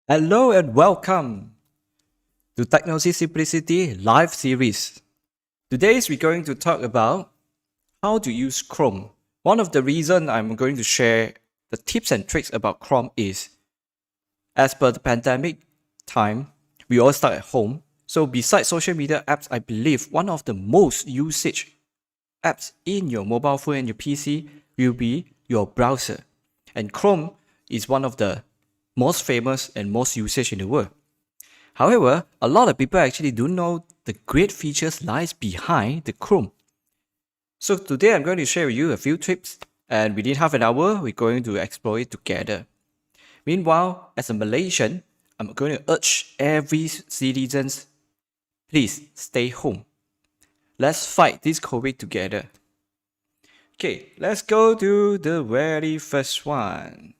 Hello and welcome to Technology Simplicity live series. Today we're going to talk about how to use Chrome. One of the reasons I'm going to share the tips and tricks about Chrome is, as per the pandemic time, we all stuck at home. So besides social media apps, I believe one of the most usage apps in your mobile phone and your PC will be your browser. And Chrome is one of the most famous and most usage in the world. However, a lot of people actually don't know the great features lies behind the Chrome. So today I'm going to share with you a few tips, and within half an hour, we're going to explore it together. Meanwhile, as a Malaysian, I'm going to urge every citizen, please stay home. Let's fight this COVID together. Okay, let's go to the very first one.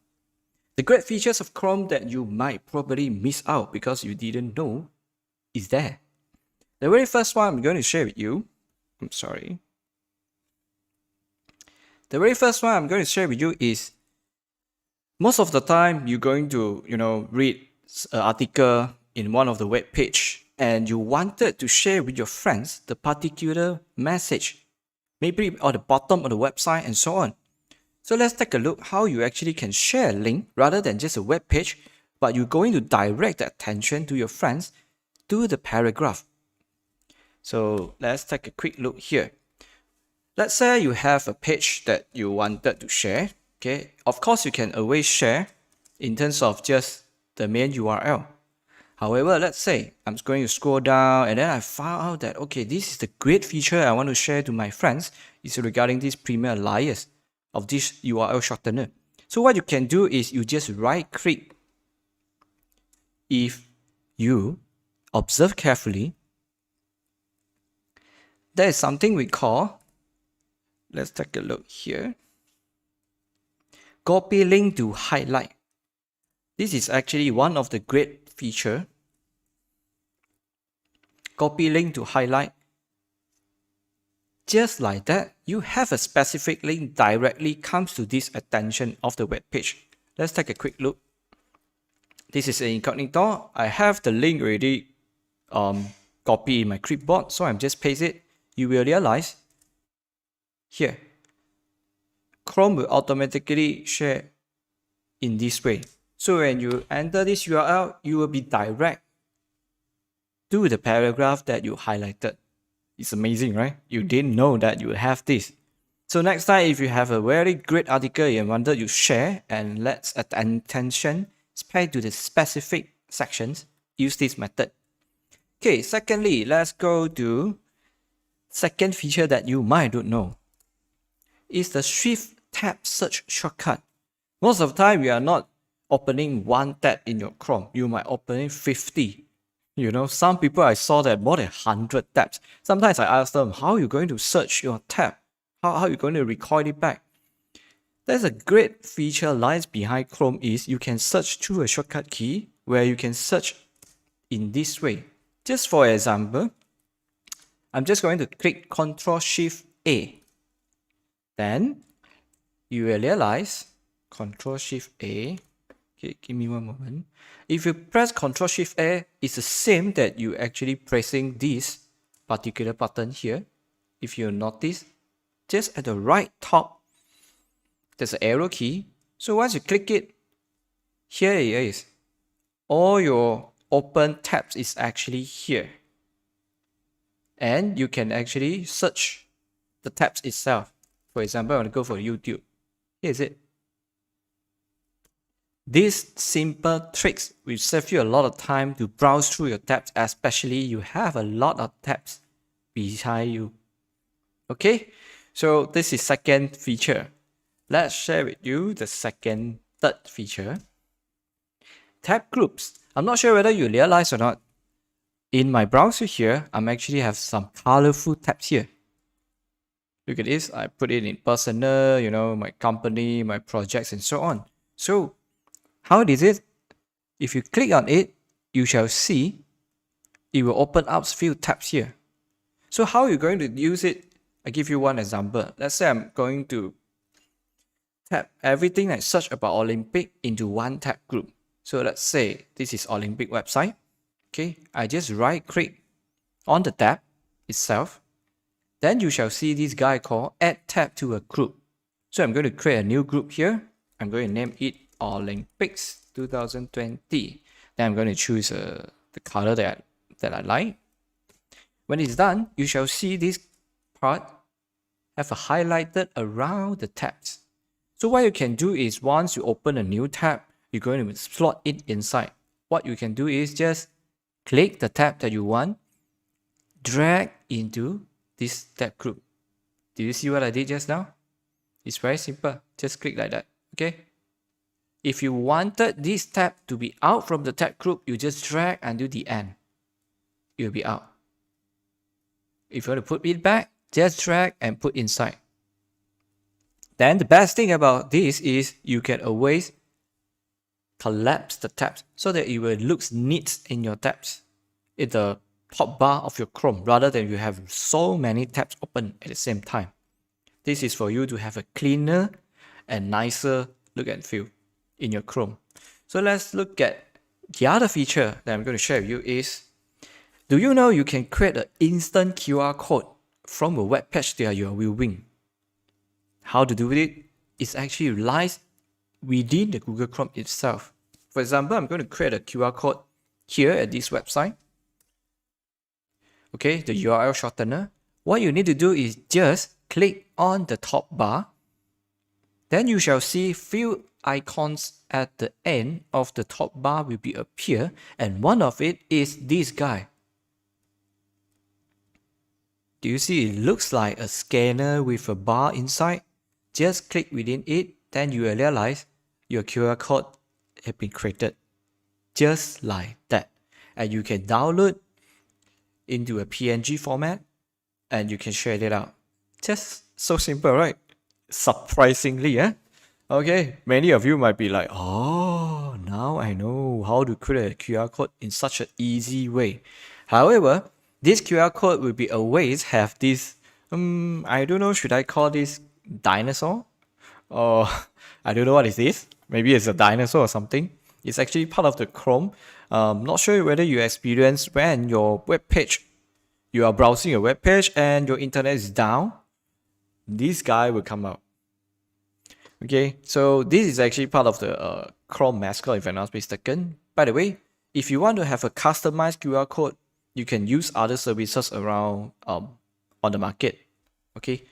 The great features of Chrome that you might probably miss out because you didn't know is there. The very first one I'm going to share with you, The very first one I'm going to share with you is, most of the time you're going to, read an article in one of the web page and you wanted to share with your friends the particular message, maybe at the bottom of the website and so on. So let's take a look how you actually can share a link rather than just a web page, but you're going to direct the attention to your friends to the paragraph. So let's take a quick look here. Let's say you have a page that you wanted to share. Okay, of course you can always share in terms of just the main URL. However, let's say I'm going to scroll down and then I found out that, okay, this is the great feature I want to share to my friends is regarding this Premier Alias of this URL shortener. So what you can do is you just right click. If you observe carefully, there is something we call, let's take a look here, copy link to highlight. This is actually one of the great feature. Copy link to highlight. Just like that, you have a specific link directly comes to this attention of the web page. Let's take a quick look. This is an incognito. I have the link already copied in my clipboard, so I'm just paste it. You will realize here, Chrome will automatically share in this way. So when you enter this URL, you will be direct to the paragraph that you highlighted. It's amazing, right? You didn't know that you have this. So next time, if you have a very great article you wanted to share and let attention to the specific sections, use this method. Okay, secondly, let's go to second feature that you might not know. Is the Shift Tab search shortcut. Most of the time, you are not opening one tab in your Chrome. You might opening 50. You know, some people I saw that more than 100 tabs. Sometimes I ask them, how are you going to search your tab? How are you going to record it back? There's a great feature lies behind Chrome is you can search through a shortcut key where you can search in this way. Just for example, I'm just going to click Ctrl-Shift-A. Then you will realize Ctrl-Shift-A. Okay, give me one moment. If you press Ctrl-Shift-A, it's the same that you actually pressing this particular button here. If you notice, just at the right top, there's an arrow key. So once you click it, here it is. All your open tabs is actually here. And you can actually search the tabs itself. For example, I want to go for YouTube. Here is it. These simple tricks will save you a lot of time to browse through your tabs, especially you have a lot of tabs behind you. Okay, so this is second feature. Let's share with you the third feature. Tab groups. I'm not sure whether you realize or not. In my browser here, I'm actually have some colorful tabs here. Look at this. I put it in personal, you know, my company, my projects, and so on. So how is it? If you click on it, you shall see it will open up a few tabs here. So how are you going to use it? I give you one example. Let's say I'm going to tab everything I search about Olympic into one tab group. So let's say this is Olympic website. Okay, I just right click on the tab itself. Then you shall see this guy called Add Tab to a Group. So I'm going to create a new group here. I'm going to name it Olympics 2020. Then I'm going to choose the color that I like. When it's done, you shall see this part have a highlighted around the tabs. So what you can do is once you open a new tab, you're going to slot it inside. What you can do is just click the tab that you want, drag into this tab group. Do you see what I did just now? It's very simple. Just click like that. Okay. If you wanted this tab to be out from the tab group, you just drag until the end. It will be out. If you want to put it back, just drag and put inside. Then the best thing about this is you can always collapse the tabs so that it will look neat in your tabs in the top bar of your Chrome rather than you have so many tabs open at the same time. This is for you to have a cleaner and nicer look and feel in your Chrome. So let's look at the other feature that I'm going to share with you is, do you know you can create an instant QR code from a web page that you are viewing? How to do it? It actually lies within the Google Chrome itself. For example, I'm going to create a QR code here at this website. Okay, the URL shortener. What you need to do is just click on the top bar. Then you shall see few icons at the end of the top bar will be appear, and one of it is this guy. Do you see it looks like a scanner with a bar inside? Just click within it, then you will realize your QR code has been created. Just like that. And you can download into a PNG format and you can share it out. Just so simple, right? Surprisingly, eh? Okay, many of you might be like, oh, now I know how to create a QR code in such an easy way. However, this QR code will be always have this, I don't know, should I call this dinosaur? Or I don't know what is this. Maybe it's a dinosaur or something. It's actually part of the Chrome. Not sure whether you experience when your web page, you are browsing a web page and your internet is down, this guy will come out. Okay, so this is actually part of the Chrome mascot if I'm not mistaken. By the way, if you want to have a customized QR code, you can use other services around on the market. Okay,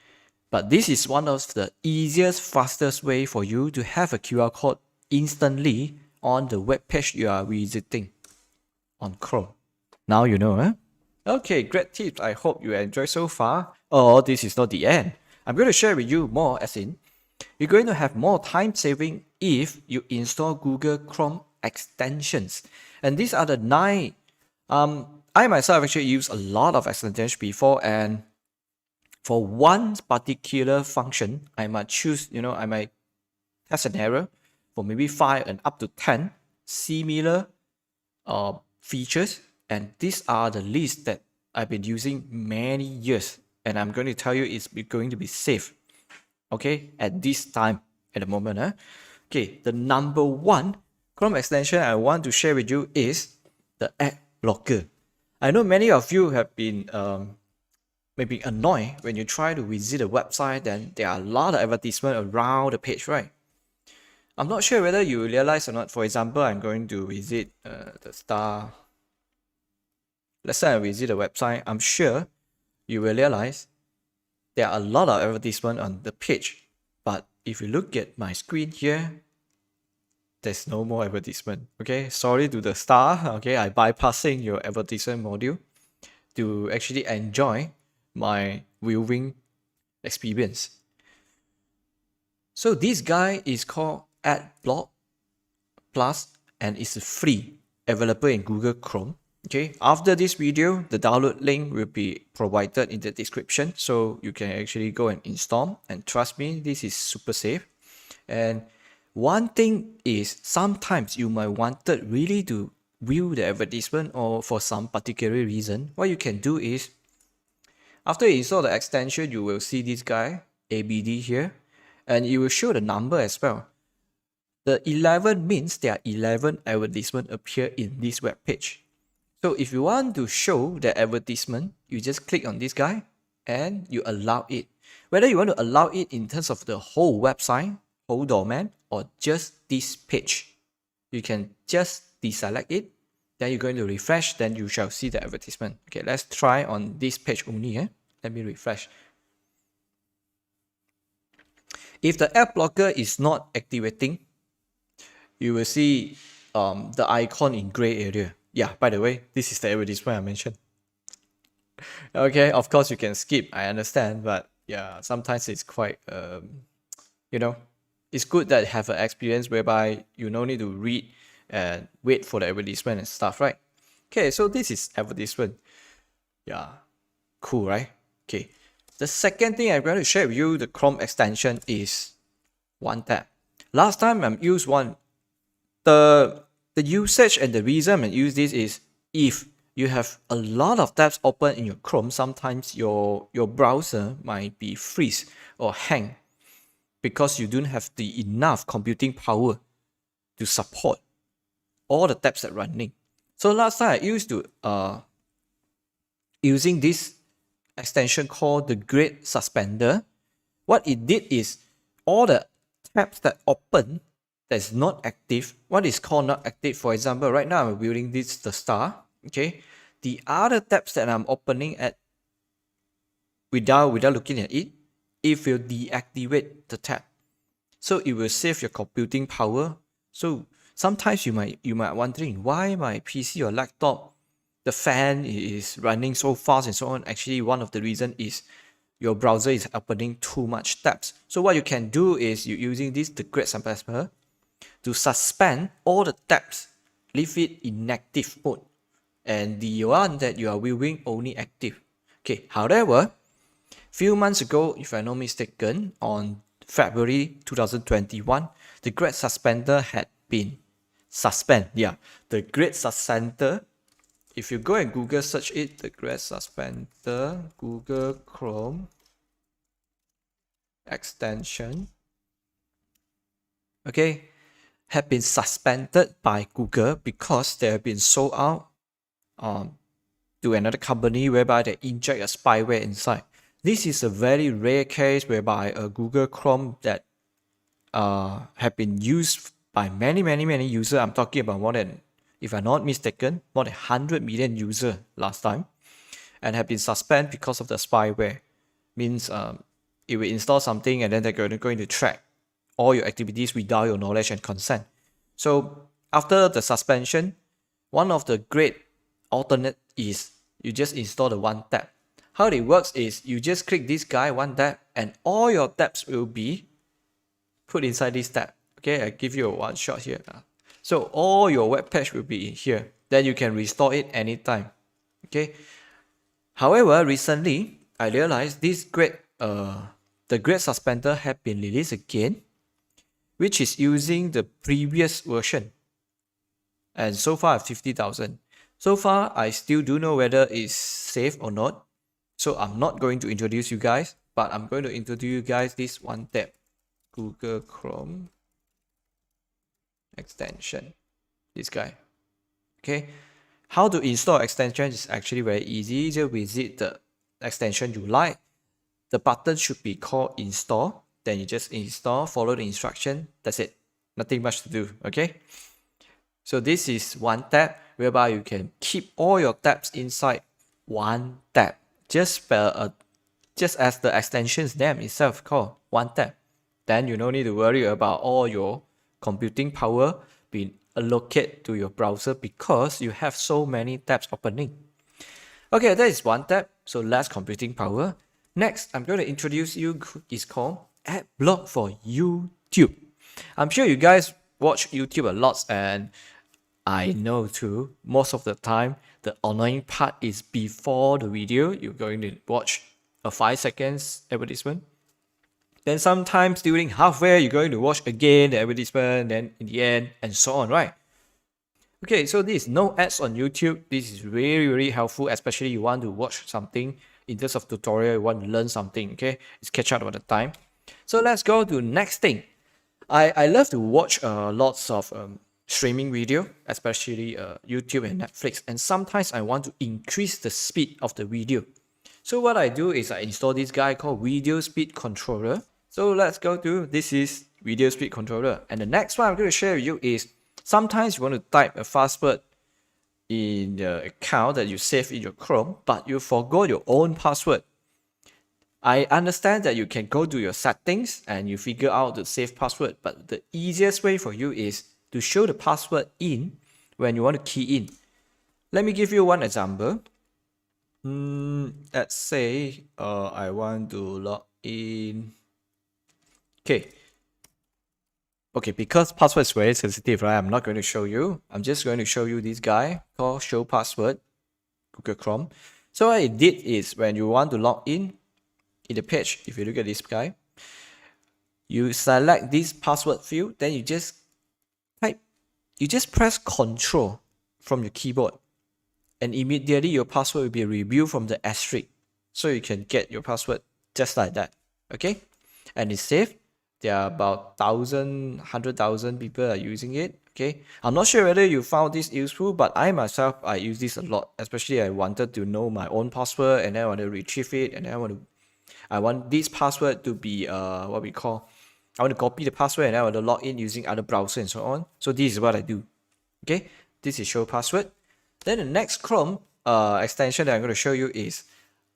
but this is one of the easiest, fastest way for you to have a QR code instantly on the web page you are visiting on Chrome. Now you know, huh? Okay, great tips. I hope you enjoy so far. Oh, this is not the end. I'm going to share with you more, as in, you're going to have more time saving if you install Google Chrome extensions. And these are the 9. I myself actually use a lot of extensions before, and for one particular function, I might choose, I might test an error for maybe 5 and up to 10 similar features. And these are the list that I've been using many years. And I'm going to tell you it's going to be safe. Okay, at this time, at the moment. Okay, the number 1 Chrome extension I want to share with you is the ad blocker. I know many of you have been maybe annoyed when you try to visit a website, then there are a lot of advertisements around the page, right? I'm not sure whether you realize or not. For example, I'm going to visit the star. Let's say I visit a website. I'm sure you will realize there are a lot of advertisements on the page. But if you look at my screen here, there's no more advertisement. Okay, sorry to the star. Okay, I bypassing your advertisement module to actually enjoy my viewing experience. So this guy is called Adblock Plus and it's free, available in Google Chrome. Okay, after this video, the download link will be provided in the description, so you can actually go and install. And trust me, this is super safe. And one thing is, sometimes you might wanted really to view the advertisement, or for some particular reason, what you can do is, after you install the extension, you will see this guy, ABD here, and it will show the number as well. The 11 means there are 11 advertisements appear in this web page. So if you want to show the advertisement, you just click on this guy and you allow it. Whether you want to allow it in terms of the whole website, whole domain, or just this page, you can just deselect it. Then you're going to refresh, then you shall see the advertisement. Okay, let's try on this page only. Let me refresh. If the ad blocker is not activating, you will see the icon in gray area. Yeah, by the way, this is the advertisement I mentioned. Okay, of course you can skip, I understand, but yeah, sometimes it's quite, it's good that you have an experience whereby you no need to read and wait for the advertisement and stuff, right? Okay, so this is advertisement. Yeah, cool, right? Okay, the second thing I'm going to share with you, the Chrome extension, is OneTab. Last time I used one. The usage and the reason I use this is, if you have a lot of tabs open in your Chrome, sometimes your browser might be freeze or hang because you don't have the enough computing power to support all the tabs that are running. So last time I used to using this extension called the Great Suspender. What it did is, all the tabs that open that's not active, what is called not active, for example, right now I'm building this, the star, okay? The other tabs that I'm opening at without looking at it, it will deactivate the tab. So it will save your computing power. So sometimes you might wondering why my PC or laptop, the fan is running so fast and so on. Actually, one of the reasons is your browser is opening too much tabs. So what you can do is, you using this, the Great Suspender, to suspend all the tabs, leave it inactive mode, and the one that you are viewing only active. Okay, however, few months ago, if I'm not mistaken, on February 2021, the Great Suspender had been suspended. Yeah, the Great Suspender, if you go and Google search it, the Great Suspender, Google Chrome extension, okay, have been suspended by Google because they have been sold out to another company whereby they inject a spyware inside. This is a very rare case whereby a Google Chrome that have been used by many users. I'm talking about more than, if I'm not mistaken, more than 100 million users last time, and have been suspended because of the spyware. Means it will install something and then they're going to track all your activities without your knowledge and consent. So after the suspension, one of the great alternate is you just install the OneTab. How it works is you just click this guy, OneTab, and all your tabs will be put inside this tab. Okay, I give you a one shot here. So all your web page will be in here. Then you can restore it anytime. Okay. However, recently I realized this great the great suspender have been released again, which is using the previous version. And so far 50,000. So far I still do know whether it's safe or not. So I'm not going to introduce you guys, but I'm going to introduce you guys this OneTab Google Chrome extension. This guy. Okay. How to install extension is actually very easy. Just visit the extension you like. The button should be called install. Then you just install, follow the instruction. That's it. Nothing much to do. Okay. So this is OneTab, whereby you can keep all your tabs inside one tab. Just as the extension's name itself called OneTab. Then you don't need to worry about all your computing power being allocated to your browser because you have so many tabs opening. Okay, that is OneTab, so less computing power. Next, I'm going to introduce you is called Adblock for YouTube. I'm sure you guys watch YouTube a lot, and I know too, most of the time, the annoying part is before the video, you're going to watch a 5 seconds advertisement. Then sometimes during halfway, you're going to watch again the advertisement, then in the end, and so on, right? Okay, so this is no ads on YouTube. This is really, really helpful, especially you want to watch something in terms of tutorial, you want to learn something, okay? It's catch up at the time. So let's go to next thing. I love to watch lots of streaming video, especially YouTube and Netflix. And sometimes I want to increase the speed of the video. So what I do is I install this guy called Video Speed Controller. So let's go to, this is Video Speed Controller. And the next one I'm going to share with you is, sometimes you want to type a password in the account that you save in your Chrome, but you forgot your own password. I understand that you can go to your settings and you figure out the save password, but the easiest way for you is to show the password in when you want to key in. Let me give you one example. Let's say I want to log in. Okay, because password is very sensitive, right? I'm not going to show you. I'm just going to show you this guy called ShowPassword, Google Chrome. So what it did is when you want to log in the page, if you look at this guy, you select this password field, then you just type, you just press Ctrl from your keyboard, and immediately your password will be reviewed from the asterisk. So you can get your password just like that. Okay, and it's safe. There are about 100,000 people are using it. Okay, I'm not sure whether you found this useful, but I myself, I use this a lot. Especially I wanted to know my own password, and then I want to retrieve it, and then I want this password to be what we call, I want to copy the password and I want to log in using other browser and so on. So this is what I do. Okay, this is ShowPassword. Then the next Chrome extension that I'm going to show you is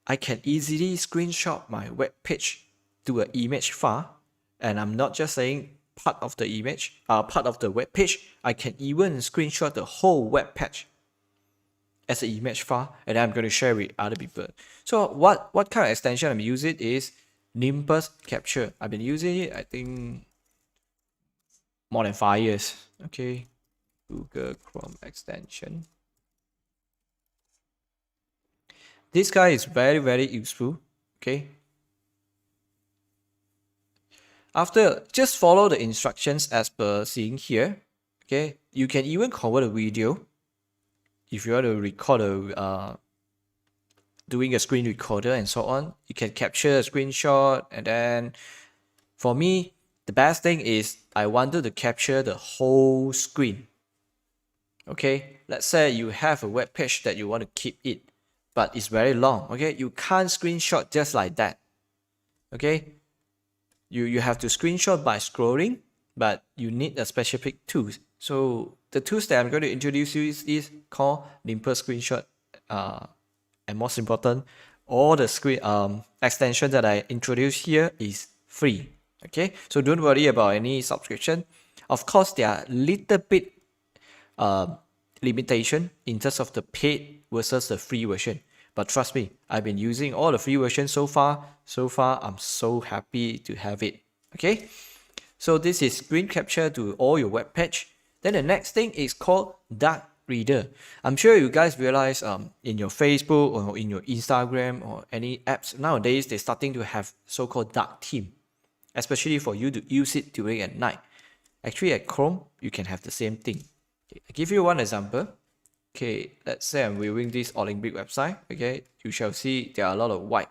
I can easily screenshot my web page to an image file. And I'm not just saying part of the image, part of the web page. I can even screenshot the whole web page as an image file, and I'm going to share with other people. So what kind of extension I'm using is Nimbus Capture. I've been using it, I think, more than 5 years. Okay, Google Chrome extension. This guy is very, very useful. Okay. After, just follow the instructions as per seeing here. Okay, you can even convert a video if you want to record doing a screen recorder and so on. You can capture a screenshot, and then for me, the best thing is I wanted to capture the whole screen. Okay, let's say you have a web page that you want to keep it, but it's very long. Okay, you can't screenshot just like that. Okay, you have to screenshot by scrolling, but you need a specific tool. So the tools that I'm going to introduce you is called Nimbus Screenshot, and most important, all the screen extension that I introduced here is free. Okay, so don't worry about any subscription. Of course, they are a little bit limitation in terms of the paid versus the free version. But trust me, I've been using all the free versions so far. So far, I'm so happy to have it. Okay, so this is screen capture to all your web page. Then the next thing is called dark reader. I'm sure you guys realize in your Facebook or in your Instagram or any apps nowadays, they're starting to have so-called dark theme, especially for you to use it during at night. Actually, at Chrome, you can have the same thing. Okay, I'll give you one example. Okay, let's say I'm viewing this Olympic website. Okay, you shall see there are a lot of white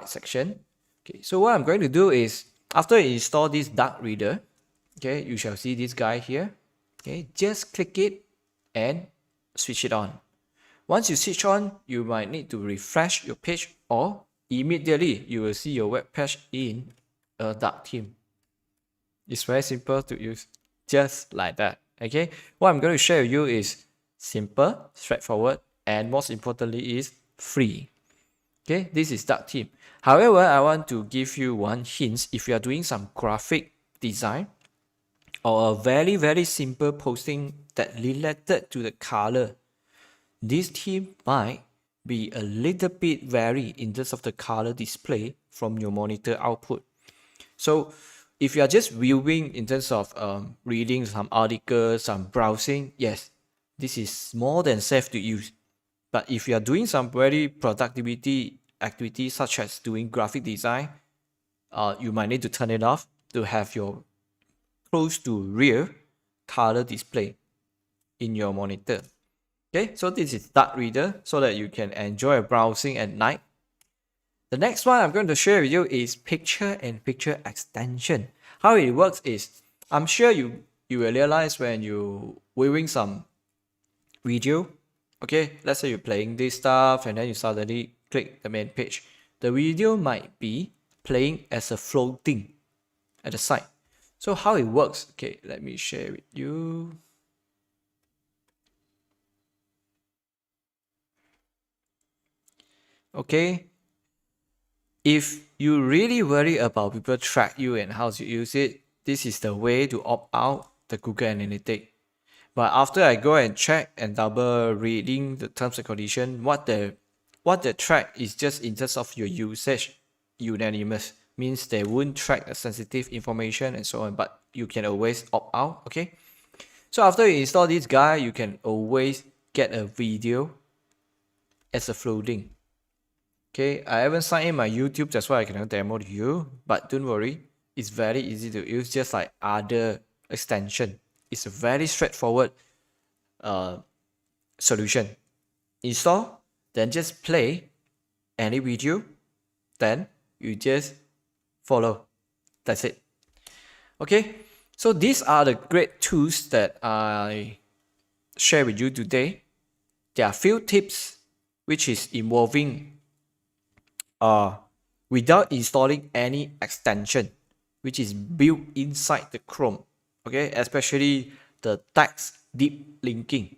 section. Okay, so what I'm going to do is after I install this dark reader, okay, you shall see this guy here. Okay, just click it and switch it on. Once you switch on, you might need to refresh your page, or immediately you will see your web page in a dark theme. It's very simple to use, just like that. Okay, what I'm going to share with you is simple, straightforward, and most importantly is free. Okay, this is dark theme. However, I want to give you one hint. If you are doing some graphic design or a very simple posting that related to the color, this theme might be a little bit vary in terms of the color display from your monitor output. So if you are just viewing in terms of reading some articles, some browsing, yes, this is more than safe to use. But if you are doing some very productivity activities such as doing graphic design, you might need to turn it off to have your close to real color display in your monitor. Okay, so this is dark reader so that you can enjoy browsing at night. The next one I'm going to share with you is picture and picture extension. How it works is, I'm sure you will realize when you viewing some video, okay, let's say you're playing this stuff and then you suddenly click the main page. The video might be playing as a floating at the side. So how it works, okay, let me share with you. Okay, if you really worry about people track you and how to use it, this is the way to opt out the Google Analytics. But after I go and check and double reading the terms and condition, what the track is just in terms of your usage, unanimous, means they won't track the sensitive information and so on, but you can always opt out. Okay, so after you install this guy, you can always get a video as a floating. Okay, I haven't signed in my YouTube, that's why I cannot demo to you, but don't worry, it's very easy to use, just like other extension. It's a very straightforward solution. Install, then just play any video, then you just follow. That's it. Okay, so these are the great tools that I share with you today. There are few tips which is involving without installing any extension, which is built inside the Chrome. Okay, especially the text deep linking.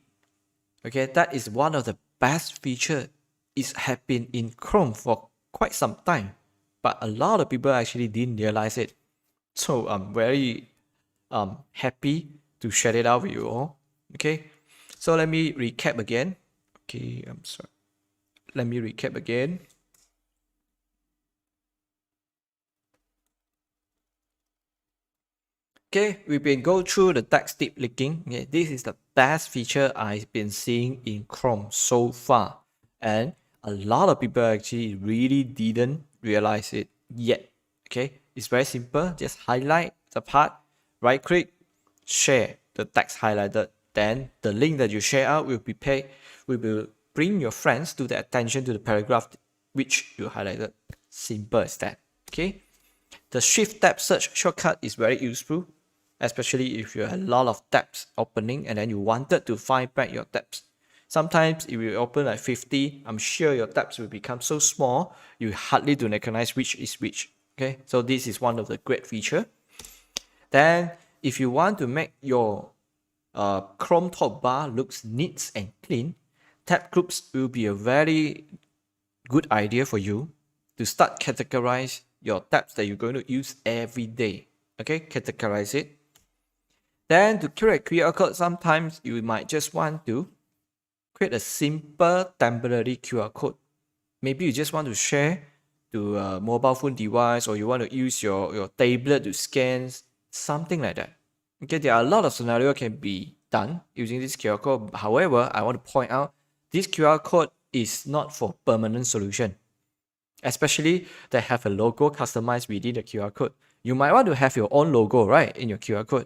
Okay, that is one of the best features. It has been in Chrome for quite some time, but a lot of people actually didn't realize it. So I'm very happy to share it out with you all. Okay, so let me recap again. Okay, I'm sorry. Let me recap again. Okay, we've been go through the text deep linking. Okay, this is the best feature I've been seeing in Chrome so far, and a lot of people actually really didn't realize it yet. Okay, it's very simple. Just highlight the part, right click, share the text highlighted. Then the link that you share out will bring your friends to the attention to the paragraph which you highlighted. Simple as that. Okay, the Shift tab search shortcut is very useful, especially if you have a lot of tabs opening and then you wanted to find back your tabs. Sometimes if you open like 50, I'm sure your tabs will become so small, you hardly don't recognize which is which. Okay, so this is one of the great feature. Then if you want to make your Chrome top bar looks neat and clean, tab groups will be a very good idea for you to start categorize your tabs that you're going to use every day. Okay, categorize it. Then to create QR code, sometimes you might just want to create a simple temporary QR code. Maybe you just want to share to a mobile phone device, or you want to use your tablet to scan, something like that. Okay, there are a lot of scenarios can be done using this QR code. However, I want to point out this QR code is not for permanent solution, especially that have a logo customized within the QR code. You might want to have your own logo, right, in your QR code.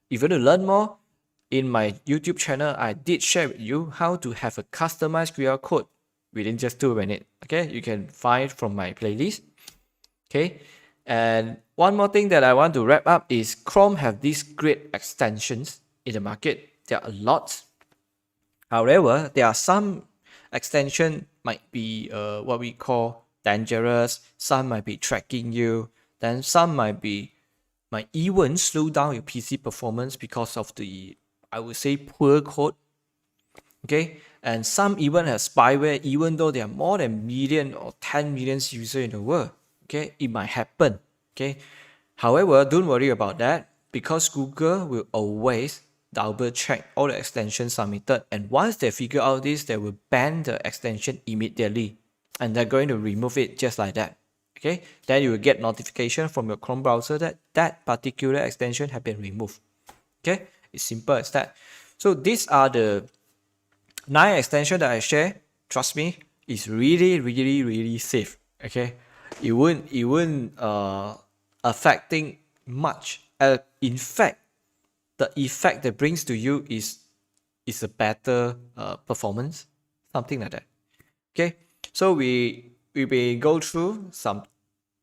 If you want to learn more, in my YouTube channel, I did share with you how to have a customized QR code within just 2 minutes. Okay, you can find from my playlist. Okay, and one more thing that I want to wrap up is Chrome have these great extensions in the market. There are a lot. However, there are some extension might be what we call dangerous. Some might be tracking you. Then some might even slow down your PC performance because of the, I would say, poor code. Okay, and some even have spyware, even though there are more than million or 10 million users in the world. Okay, it might happen. Okay, however, don't worry about that, because Google will always double check all the extensions submitted, and once they figure out this, they will ban the extension immediately, and they're going to remove it just like that. Okay, then you will get notification from your Chrome browser that that particular extension has been removed. Okay, it's simple as that. So these are the 9 extensions that I share. Trust me, it's really safe. Okay, it won't affecting much. In fact, the effect that brings to you is a better performance, something like that. Okay, so we will go through some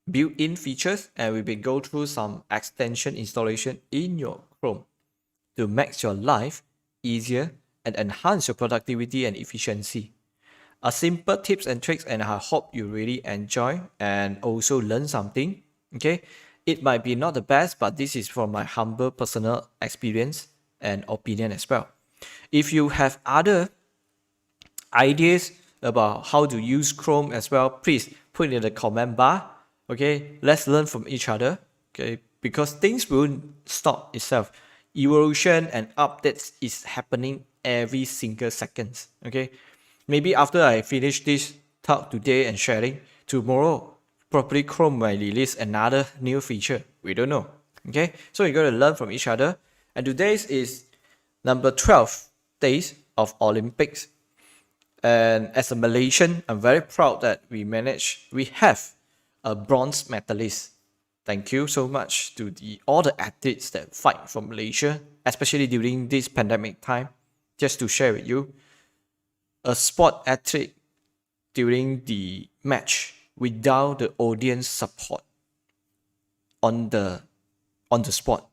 built-in features, and we will go through some extension installation in your Chrome to make your life easier and enhance your productivity and efficiency. A simple tips and tricks, and I hope you really enjoy and also learn something. Okay, it might be not the best, but this is from my humble personal experience and opinion as well. If you have other ideas about how to use Chrome as well, please put it in the comment bar. Okay, let's learn from each other. Okay, because things won't stop itself. Evolution and updates is happening every single seconds. Okay, maybe after I finish this talk today and sharing, tomorrow probably Chrome might release another new feature. We don't know. Okay, so you're going to learn from each other. And today's is number 12 days of Olympics. And as a Malaysian, I'm very proud that we have a bronze medalist. Thank you so much to all the athletes that fight for Malaysia, especially during this pandemic time. Just to share with you, a sport athlete during the match without the audience support on the spot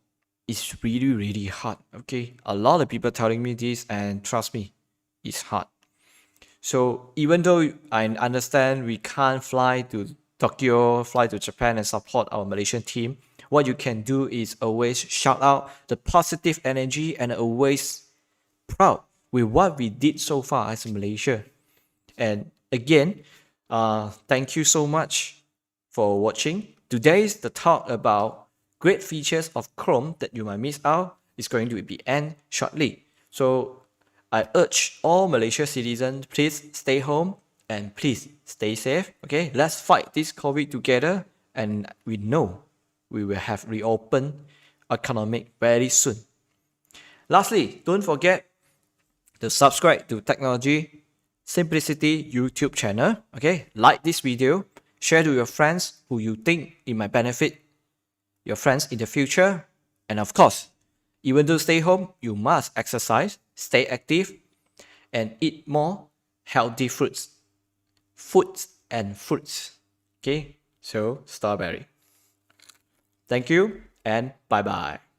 is really hard. Okay, a lot of people telling me this, and trust me, it's hard. So even though I understand we can't fly to Tokyo, fly to Japan and support our Malaysian team, what you can do is always shout out the positive energy and always proud with what we did so far as Malaysia. And again, thank you so much for watching. Today's the talk about great features of Chrome that you might miss out is going to be end shortly. So I urge all Malaysia citizens, please stay home and please stay safe. Okay, let's fight this COVID together, and we know we will have reopened economic very soon. Lastly, don't forget to subscribe to Technology Simplicity YouTube channel. Okay, like this video, share to your friends who you think it might benefit your friends in the future. And of course, even though stay home, you must exercise, stay active, and eat more healthy fruits and fruits. Okay, so strawberry. Thank you and bye bye.